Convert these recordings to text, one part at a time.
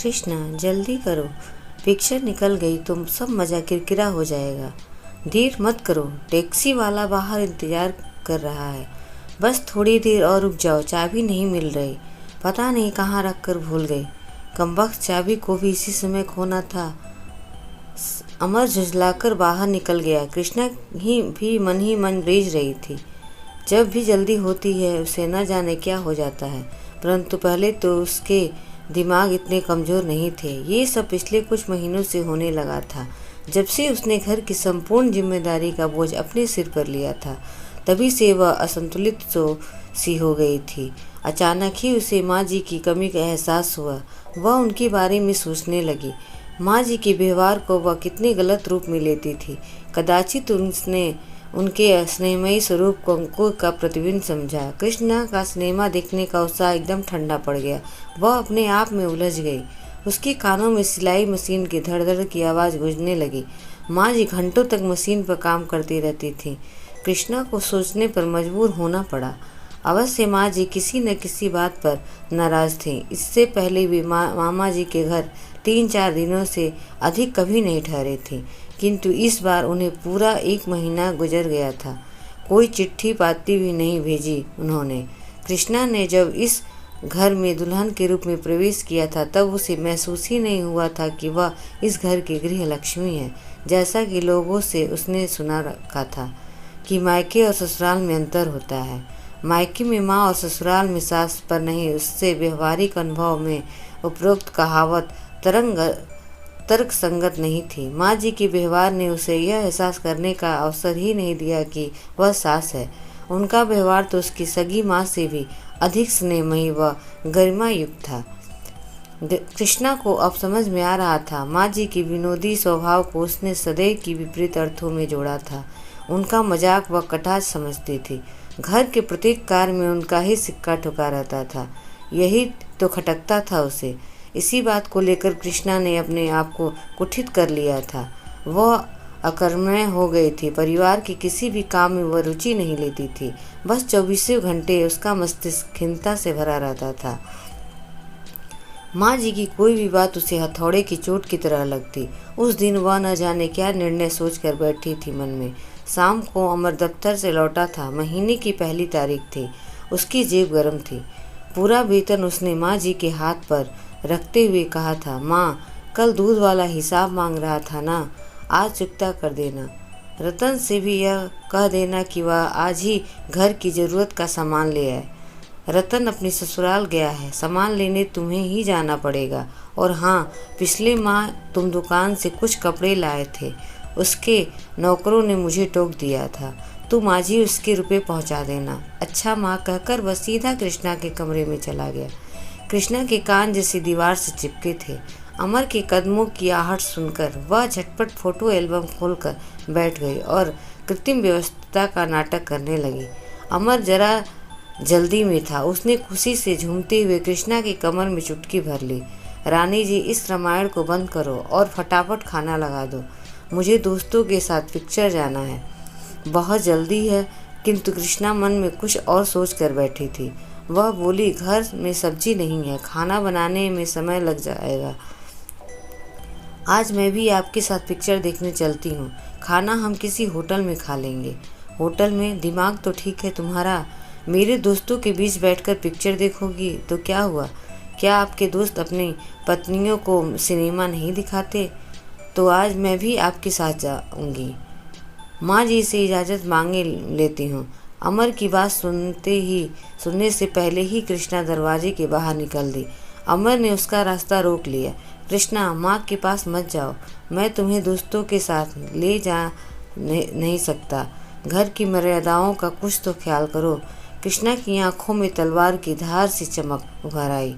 कृष्णा जल्दी करो, पिक्चर निकल गई तो सब मज़ा किरकिरा हो जाएगा। देर मत करो, टैक्सी वाला बाहर इंतज़ार कर रहा है। बस थोड़ी देर और रुक जाओ, चाबी नहीं मिल रही, पता नहीं कहाँ रख कर भूल गई। कमबख्त चाबी को भी इसी समय खोना था। अमर झुंझलाकर बाहर निकल गया। कृष्णा ही मन रीझ रही थी। जब भी जल्दी होती है उसे न जाने क्या हो जाता है, परंतु पहले तो उसके दिमाग इतने कमज़ोर नहीं थे। ये सब पिछले कुछ महीनों से होने लगा था, जब से उसने घर की संपूर्ण जिम्मेदारी का बोझ अपने सिर पर लिया था। तभी से वह असंतुलित सी हो गई थी। अचानक ही उसे माँ जी की कमी का एहसास हुआ। वह उनके बारे में सोचने लगी। माँ जी के व्यवहार को वह कितने गलत रूप में लेती थी। कदाचित उसने उनके स्नेहमयी स्वरूप को अंकुर का प्रतिबिंब समझा। कृष्णा का सिनेमा देखने का उत्साह एकदम ठंडा पड़ गया। वह अपने आप में उलझ गई। उसके कानों में सिलाई मशीन की धड़-धड़ की आवाज़ गूंजने लगी। माँ जी घंटों तक मशीन पर काम करती रहती थी। कृष्णा को सोचने पर मजबूर होना पड़ा। अवश्य माँ जी किसी न किसी बात पर नाराज़ थीं। इससे पहले भी मामा जी के घर 3-4 दिनों से अधिक कभी नहीं ठहरे थे, किंतु इस बार उन्हें पूरा 1 महीना गुजर गया था। कोई चिट्ठी पाती भी नहीं भेजी उन्होंने। कृष्णा ने जब इस घर में दुल्हन के रूप में प्रवेश किया था, तब उसे महसूस ही नहीं हुआ था कि वह इस घर की गृह लक्ष्मी है। जैसा कि लोगों से उसने सुना रखा था कि मायके और ससुराल में अंतर होता है। मायके में माँ और ससुराल में सास, पर नहीं उससे व्यवहारिक अनुभव में उपरोक्त कहावत तर्क संगत नहीं थी। माँ जी के व्यवहार ने उसे यह एहसास करने का अवसर ही नहीं दिया कि वह सास है। उनका व्यवहार तो उसकी सगी माँ से भी अधिक स्नेहमयी व गरिमायुक्त था। कृष्णा को अब समझ में आ रहा था। माँ जी के विनोदी स्वभाव को उसने सदैव की विपरीत अर्थों में जोड़ा था। उनका मजाक वह कटाक्ष समझती थी। घर के प्रत्येक कार्य में उनका ही सिक्का ठुका रहता था। यही तो खटकता था उसे। इसी बात को लेकर कृष्णा ने अपने आप को कुठित कर लिया था। वह अकर्मण्य हो गई थी। परिवार के किसी भी काम में वह रुचि नहीं लेती थी। बस 24 घंटे उसका मस्तिष्क खिन्नता से भरा रहता था। माँ जी की कोई भी बात उसे हथौड़े की चोट की तरह लगती। उस दिन वह न जाने क्या निर्णय सोचकर बैठी थी मन में। शाम को अमर दफ्तर से लौटा था। महीने की पहली तारीख थी। उसकी जेब गर्म थी। पूरा वेतन उसने माँ जी के हाथ पर रखते हुए कहा था, माँ, कल दूध वाला हिसाब मांग रहा था ना, आज चुकता कर देना। रतन से भी यह कह देना कि वह आज ही घर की ज़रूरत का सामान ले आए। रतन अपनी ससुराल गया है, सामान लेने तुम्हें ही जाना पड़ेगा। और हाँ, पिछले माह तुम दुकान से कुछ कपड़े लाए थे, उसके नौकरों ने मुझे टोक दिया था। तुम आज ही उसके रुपए पहुंचा देना। अच्छा माँ, कहकर वह सीधा कृष्णा के कमरे में चला गया। कृष्णा के कान जैसे दीवार से चिपके थे। अमर के कदमों की आहट सुनकर वह झटपट फोटो एल्बम खोलकर बैठ गई और कृत्रिम व्यवस्था का नाटक करने लगी। अमर जरा जल्दी में था। उसने खुशी से झूमते हुए कृष्णा की कमर में चुटकी भर ली। रानी जी, इस रामायण को बंद करो और फटाफट खाना लगा दो। मुझे दोस्तों के साथ पिक्चर जाना है। बहुत जल्दी है। किंतु कृष्णा मन में कुछ और सोच कर बैठी थी। वह बोली, घर में सब्जी नहीं है, खाना बनाने में समय लग जाएगा। आज मैं भी आपके साथ पिक्चर देखने चलती हूँ। खाना हम किसी होटल में खा लेंगे। होटल में? दिमाग तो ठीक है तुम्हारा। मेरे दोस्तों के बीच बैठकर पिक्चर देखोगी तो क्या हुआ? क्या आपके दोस्त अपनी पत्नियों को सिनेमा नहीं दिखाते? तो आज मैं भी आपके साथ जाऊंगी। माँ जी से इजाज़त मांगे लेती हूँ। अमर की बात सुनने से पहले ही कृष्णा दरवाजे के बाहर निकल दी। अमर ने उसका रास्ता रोक लिया। कृष्णा, माँ के पास मत जाओ। मैं तुम्हें दोस्तों के साथ ले जा नहीं सकता। घर की मर्यादाओं का कुछ तो ख्याल करो। कृष्णा की आंखों में तलवार की धार सी चमक उभर आई।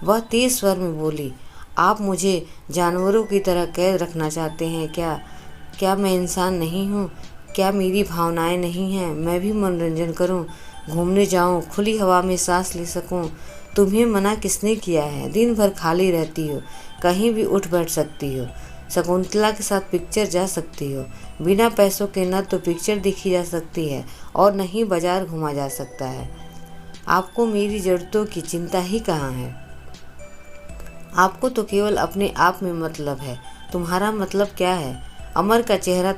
वह तेज स्वर में बोली, आप मुझे जानवरों की तरह कैद रखना चाहते हैं क्या? क्या मैं इंसान नहीं हूँ? क्या मेरी भावनाएं नहीं हैं? मैं भी मनोरंजन करूँ, घूमने जाऊँ, खुली हवा में सांस ले सकूँ। तुम्हें मना किसने किया है? दिन भर खाली रहती हो, कहीं भी उठ बैठ सकती हो। शकुंतला के साथ पिक्चर जा सकती हो। बिना पैसों के न तो पिक्चर देखी जा सकती है और न ही बाजार घूमा जा सकता है। आपको मेरी ज़रूरतों की चिंता ही कहाँ है? आपको तो केवल अपने आप में मतलब है। तुम्हारा मतलब क्या है? अमर का चेहरा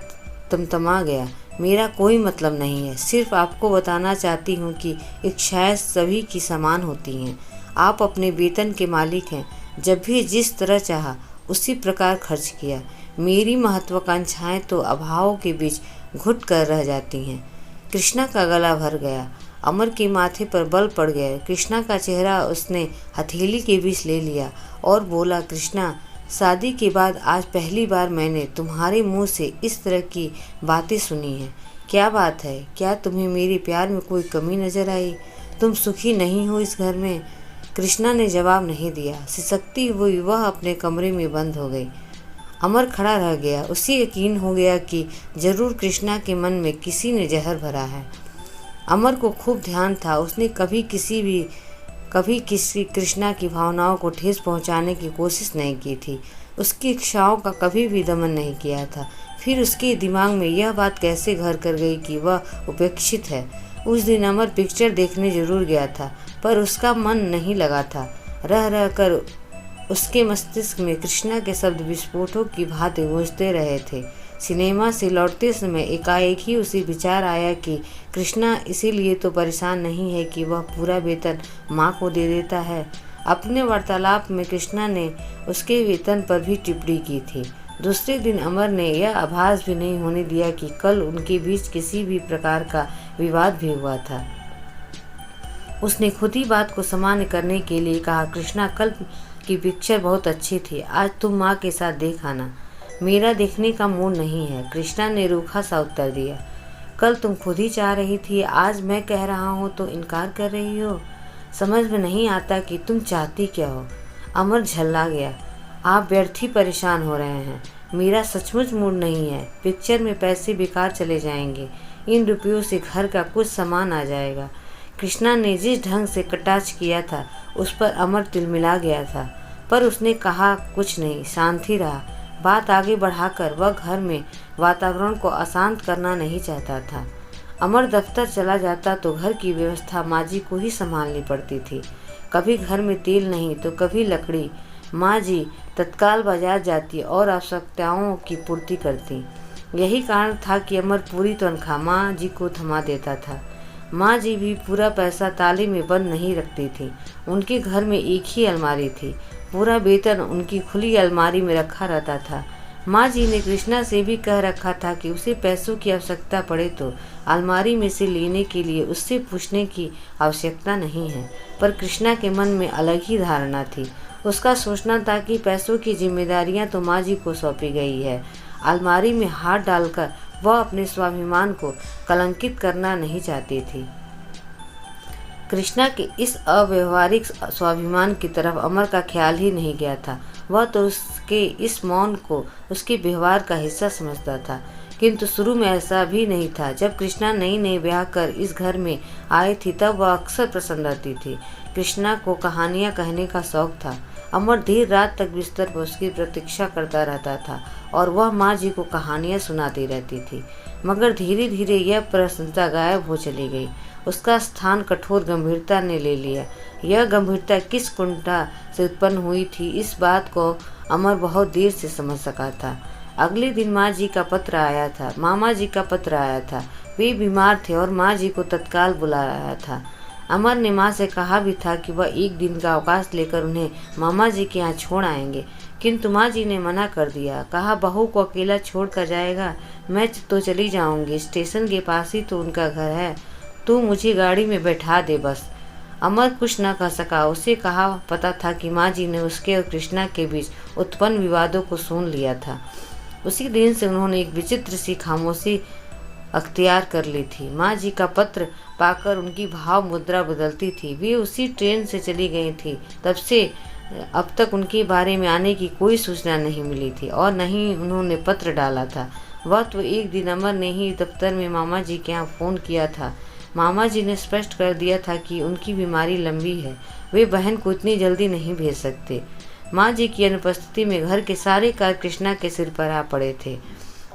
तमतमा गया। मेरा कोई मतलब नहीं है, सिर्फ आपको बताना चाहती हूँ कि इच्छाएं सभी की समान होती हैं। आप अपने वेतन के मालिक हैं। जब भी जिस तरह चाहा उसी प्रकार खर्च किया। मेरी महत्वाकांक्षाएं तो अभावों के बीच घुट कर रह जाती हैं। कृष्णा का गला भर गया। अमर के माथे पर बल पड़ गया। कृष्णा का चेहरा उसने हथेली के बीच ले लिया और बोला, कृष्णा, शादी के बाद आज पहली बार मैंने तुम्हारे मुंह से इस तरह की बातें सुनी हैं। क्या बात है? क्या तुम्हें मेरे प्यार में कोई कमी नजर आई? तुम सुखी नहीं हो इस घर में? कृष्णा ने जवाब नहीं दिया। सिसकती हुई वह अपने कमरे में बंद हो गई। अमर खड़ा रह गया। उसे यकीन हो गया कि जरूर कृष्णा के मन में किसी ने जहर भरा है। अमर को खूब ध्यान था। उसने कभी किसी कृष्णा की भावनाओं को ठेस पहुंचाने की कोशिश नहीं की थी। उसकी इच्छाओं का कभी भी दमन नहीं किया था। फिर उसके दिमाग में यह बात कैसे घर कर गई कि वह उपेक्षित है। उस दिन अमर पिक्चर देखने जरूर गया था, पर उसका मन नहीं लगा था। रह रह कर उसके मस्तिष्क में कृष्णा के शब्द विस्फोटों की भांति गूंजते रहे थे। सिनेमा से लौटते समय एकाएक ही उसे विचार आया कि कृष्णा इसीलिए तो परेशान नहीं है कि वह पूरा वेतन माँ को दे देता है। अपने वार्तालाप में कृष्णा ने उसके वेतन पर भी टिप्पणी की थी। दूसरे दिन अमर ने यह आभास भी नहीं होने दिया कि कल उनके बीच किसी भी प्रकार का विवाद भी हुआ था। उसने खुद ही बात को सामान्य करने के लिए कहा, कृष्णा, कल की पिक्चर बहुत अच्छी थी। आज तुम माँ के साथ देख आना। मेरा देखने का मूड नहीं है, कृष्णा ने रूखा सा उत्तर दिया। कल तुम खुद ही चाह रही थी, आज मैं कह रहा हूँ तो इनकार कर रही हो। समझ में नहीं आता कि तुम चाहती क्या हो। अमर झल्ला गया। आप व्यर्थ ही परेशान हो रहे हैं। मेरा सचमुच मूड नहीं है। पिक्चर में पैसे बेकार चले जाएंगे। इन रुपयों से घर का कुछ सामान आ जाएगा। कृष्णा ने जिस ढंग से कटाक्ष किया था उस पर अमर तिलमिला गया था, पर उसने कहा कुछ नहीं, शांत ही रहा। बात आगे बढ़ाकर वह घर में वातावरण को अशांत करना नहीं चाहता था। अमर दफ्तर चला जाता तो घर की व्यवस्था माँ जी को ही संभालनी पड़ती थी। कभी घर में तेल नहीं तो कभी लकड़ी। माँ जी तत्काल बाजार जाती और आवश्यकताओं की पूर्ति करती। यही कारण था कि अमर पूरी तनख्वाह माँ जी को थमा देता था। माँ जी भी पूरा पैसा ताले में बंद नहीं रखती थी। उनके घर में एक ही अलमारी थी। पूरा वेतन उनकी खुली अलमारी में रखा रहता था। माँ जी ने कृष्णा से भी कह रखा था कि उसे पैसों की आवश्यकता पड़े तो अलमारी में से लेने के लिए उससे पूछने की आवश्यकता नहीं है। पर कृष्णा के मन में अलग ही धारणा थी। उसका सोचना था कि पैसों की जिम्मेदारियां तो माँ जी को सौंपी गई है। अलमारी में हाथ डालकर वह अपने स्वाभिमान को कलंकित करना नहीं चाहती थी। कृष्णा के इस अव्यवहारिक स्वाभिमान की तरफ अमर का ख्याल ही नहीं गया था। वह तो उसके इस मौन को उसके व्यवहार का हिस्सा समझता था। किंतु शुरू में ऐसा भी नहीं था। जब कृष्णा नई नई ब्याह कर इस घर में आई थी तब वह अक्सर प्रसन्न रहती थी। कृष्णा को कहानियाँ कहने का शौक था। अमर देर रात तक बिस्तर पर उसकी प्रतीक्षा करता रहता था और वह माँ जी को कहानियाँ सुनाती रहती थी। मगर धीरे धीरे यह प्रसन्नता गायब हो चली गई। उसका स्थान कठोर गंभीरता ने ले लिया। यह गंभीरता किस कुंठा से उत्पन्न हुई थी, इस बात को अमर बहुत देर से समझ सका था। अगले दिन माँ जी का पत्र आया था। मामा जी का पत्र आया था। वे बीमार थे और माँ जी को तत्काल बुलाया था। अमर ने माँ से कहा भी था कि वह एक दिन का अवकाश लेकर उन्हें मामा जी के यहाँ छोड़ आएंगे, किंतु माँ जी ने मना कर दिया। कहा, बहू को अकेला छोड़ कर जाएगा? मैं तो चली जाऊंगी, स्टेशन के पास ही तो उनका घर है, तू मुझे गाड़ी में बैठा दे बस। अमर कुछ न कह सका। उसे कहा पता था कि माँ जी ने उसके और कृष्णा के बीच उत्पन्न विवादों को सुन लिया था। उसी दिन से उन्होंने एक विचित्र सी खामोशी अख्तियार कर ली थी। माँ जी का पत्र पाकर उनकी भाव मुद्रा बदलती थी। वे उसी ट्रेन से चली गई थी। तब से अब तक उनके बारे में आने की कोई सूचना नहीं मिली थी और न ही उन्होंने पत्र डाला था। वह तो एक दिन अमर ने ही दफ्तर में मामा जी के यहाँ फ़ोन किया था। मामा जी ने स्पष्ट कर दिया था कि उनकी बीमारी लंबी है, वे बहन को इतनी जल्दी नहीं भेज सकते। माँ जी की अनुपस्थिति में घर के सारे कार्य कृष्णा के सिर पर आ पड़े थे।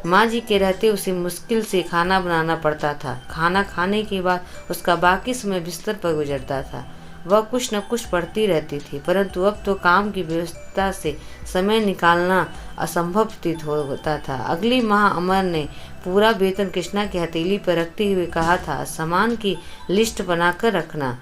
माँ जी के रहते उसे मुश्किल से खाना बनाना पड़ता था। खाना खाने के बाद उसका बाकी समय बिस्तर पर गुजरता था। वह कुछ न कुछ पढ़ती रहती थी, परंतु अब तो काम की व्यवस्था से समय निकालना असंभव प्रतीत होता था। अगली माह अमर ने पूरा वेतन कृष्णा की हथेली पर रखते हुए कहा था, सामान की लिस्ट बनाकर रखना,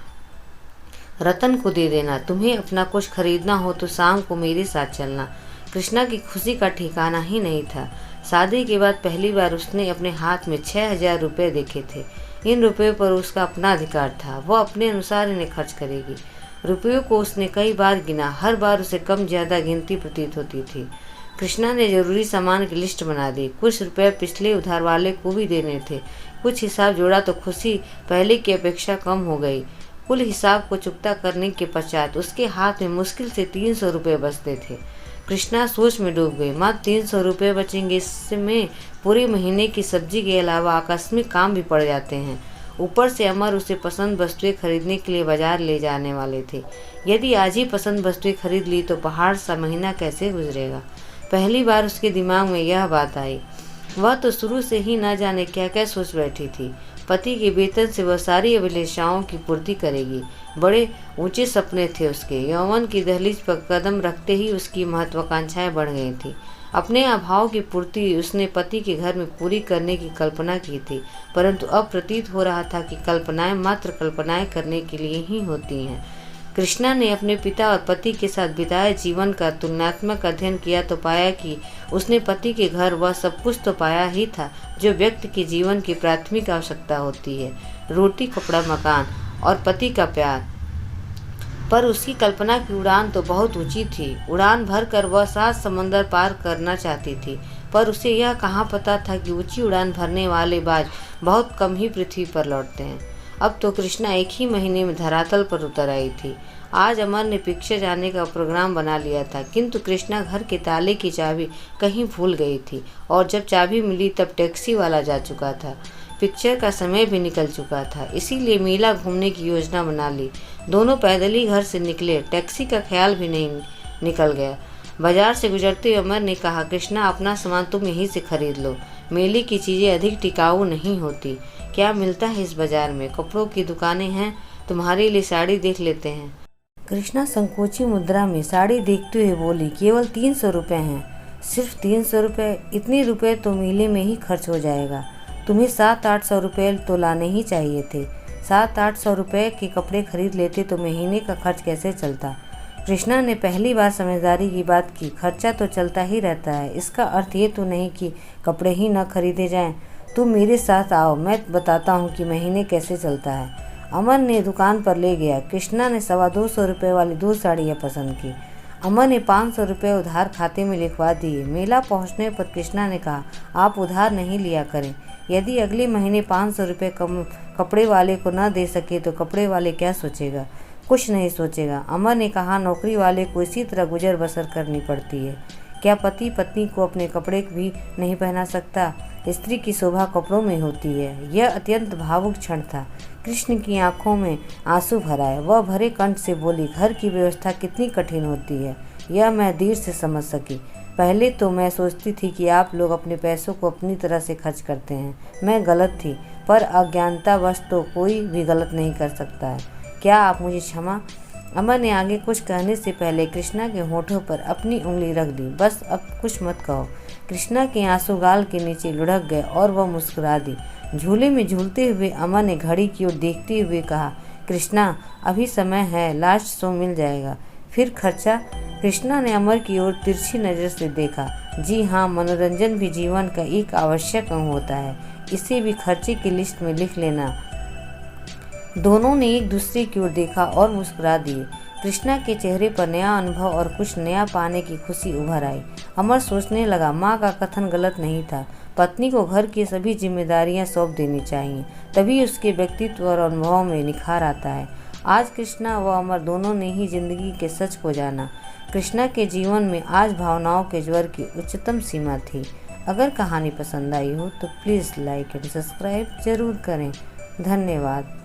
रतन को दे देना। तुम्हें अपना कुछ खरीदना हो तो शाम को मेरे साथ चलना। कृष्णा की खुशी का ठिकाना ही नहीं था। शादी के बाद पहली बार उसने अपने हाथ में 6,000 रुपये देखे थे। इन रुपयों पर उसका अपना अधिकार था, वह अपने अनुसार इन्हें खर्च करेगी। रुपयों को उसने कई बार गिना, हर बार उसे कम ज्यादा गिनती प्रतीत होती थी। कृष्णा ने जरूरी सामान की लिस्ट बना दी। कुछ रुपए पिछले उधार वाले को भी देने थे। कुछ हिसाब जोड़ा तो खुशी पहले की अपेक्षा कम हो गई। कुल हिसाब को चुकता करने के पश्चात उसके हाथ में मुश्किल से 300 रुपये बचते थे। कृष्णा सोच में डूब गई। मात्र 300 रुपये बचेंगे, इसमें पूरे महीने की सब्जी के अलावा आकस्मिक काम भी पड़ जाते हैं। ऊपर से अमर उसे पसंद वस्तुएं खरीदने के लिए बाजार ले जाने वाले थे। यदि आज ही पसंद वस्तुएं खरीद ली तो पहाड़ सा महीना कैसे गुजरेगा। पहली बार उसके दिमाग में यह बात आई। वह तो शुरू से ही न जाने क्या क्या सोच बैठी थी। पति के वेतन से वह सारी अभिलाषाओं की पूर्ति करेगी। बड़े ऊंचे सपने थे उसके। यौवन की दहलीज पर कदम रखते ही उसकी महत्वाकांक्षाएं बढ़ गई थी। अपने अभाव की पूर्ति उसने पति के घर में पूरी करने की कल्पना की थी, परंतु अब प्रतीत हो रहा था कि कल्पनाएं मात्र कल्पनाएं करने के लिए ही होती हैं। कृष्णा ने अपने पिता और पति के साथ बिताए जीवन का तुलनात्मक अध्ययन किया तो पाया कि उसने पति के घर वह सब कुछ तो पाया ही था जो व्यक्ति के जीवन की प्राथमिक आवश्यकता होती है, रोटी, कपड़ा, मकान और पति का प्यार। पर उसकी कल्पना की उड़ान तो बहुत ऊंची थी। उड़ान भर कर वह 7 समंदर पार करना चाहती थी, पर उसे यह कहाँ पता था कि ऊंची उड़ान भरने वाले बाज बहुत कम ही पृथ्वी पर लौटते हैं। अब तो कृष्णा एक ही महीने में धरातल पर उतर आई थी। आज अमर ने पिक्चर जाने का प्रोग्राम बना लिया था, किंतु कृष्णा घर के ताले की चाबी कहीं भूल गई थी और जब चाबी मिली तब टैक्सी वाला जा चुका था। पिक्चर का समय भी निकल चुका था, इसीलिए मेला घूमने की योजना बना ली। दोनों पैदल ही घर से निकले। टैक्सी का ख्याल भी नहीं निकल गया। बाजार से गुजरते हुए अमर ने कहा, कृष्णा अपना सामान तुम यहीं से खरीद लो। मेले की चीज़ें अधिक टिकाऊ नहीं होती। क्या मिलता है इस बाजार में? कपड़ों की दुकानें हैं, तुम्हारे लिए साड़ी देख लेते हैं। कृष्णा संकोची मुद्रा में साड़ी देखते हुए बोली, केवल 300 रुपये हैं। सिर्फ 300 रुपये? इतने रुपये तो मेले में ही खर्च हो जाएगा। तुम्हें 700-800 रुपये तो लाने ही चाहिए थे। 700-800 रुपये के कपड़े खरीद लेते तो महीने का खर्च कैसे चलता। कृष्णा ने पहली बार समझदारी की बात की। खर्चा तो चलता ही रहता है, इसका अर्थ ये तो नहीं कि कपड़े ही न खरीदे जाएं। तुम मेरे साथ आओ, मैं बताता हूँ कि महीने कैसे चलता है। अमर ने दुकान पर ले गया। कृष्णा ने 250 रुपये वाली 2 साड़ियाँ पसंद की। अमर ने 500 रुपये उधार खाते में लिखवा दिए। मेला पहुँचने पर कृष्णा ने कहा, आप उधार नहीं लिया करें। यदि अगले महीने 500 रुपये कपड़े वाले को न दे सके तो कपड़े वाले क्या सोचेगा? कुछ नहीं सोचेगा। अमर ने कहा, नौकरी वाले को इसी तरह गुजर बसर करनी पड़ती है। क्या पति पत्नी को अपने कपड़े भी नहीं पहना सकता? स्त्री की शोभा कपड़ों में होती है। यह अत्यंत भावुक क्षण था। कृष्ण की आंखों में आंसू भर आए। वह भरे कंठ से बोली, घर की व्यवस्था कितनी कठिन होती है, यह मैं देर से समझ सकी। पहले तो मैं सोचती थी कि आप लोग अपने पैसों को अपनी तरह से खर्च करते हैं। मैं गलत थी, पर अज्ञानतावश तो कोई भी गलत नहीं कर सकता है। क्या आप मुझे क्षमा? अमर ने आगे कुछ कहने से पहले कृष्णा के होठों पर अपनी उंगली रख दी। बस अब कुछ मत कहो। कृष्णा के आंसू गाल के नीचे लुढ़क गए और वह मुस्कुरा दी। झूले में झूलते हुए अमर ने घड़ी की ओर देखते हुए कहा, कृष्णा अभी समय है, लास्ट शो मिल जाएगा, फिर खर्चा। कृष्णा ने अमर की ओर तिरछी नज़र से देखा। जी हाँ, मनोरंजन भी जीवन का एक आवश्यक अंग होता है, इसे भी खर्चे की लिस्ट में लिख लेना। दोनों ने एक दूसरे की ओर देखा और मुस्कुरा दिए। कृष्णा के चेहरे पर नया अनुभव और कुछ नया पाने की खुशी उभर आई। अमर सोचने लगा, माँ का कथन गलत नहीं था। पत्नी को घर की सभी जिम्मेदारियां सौंप देनी चाहिए, तभी उसके व्यक्तित्व और अनुभव में निखार आता है। आज कृष्णा व अमर दोनों ने ही जिंदगी के सच को जाना। कृष्णा के जीवन में आज भावनाओं के ज्वर की उच्चतम सीमा थी। अगर कहानी पसंद आई हो तो प्लीज़ लाइक एंड सब्सक्राइब जरूर करें। धन्यवाद।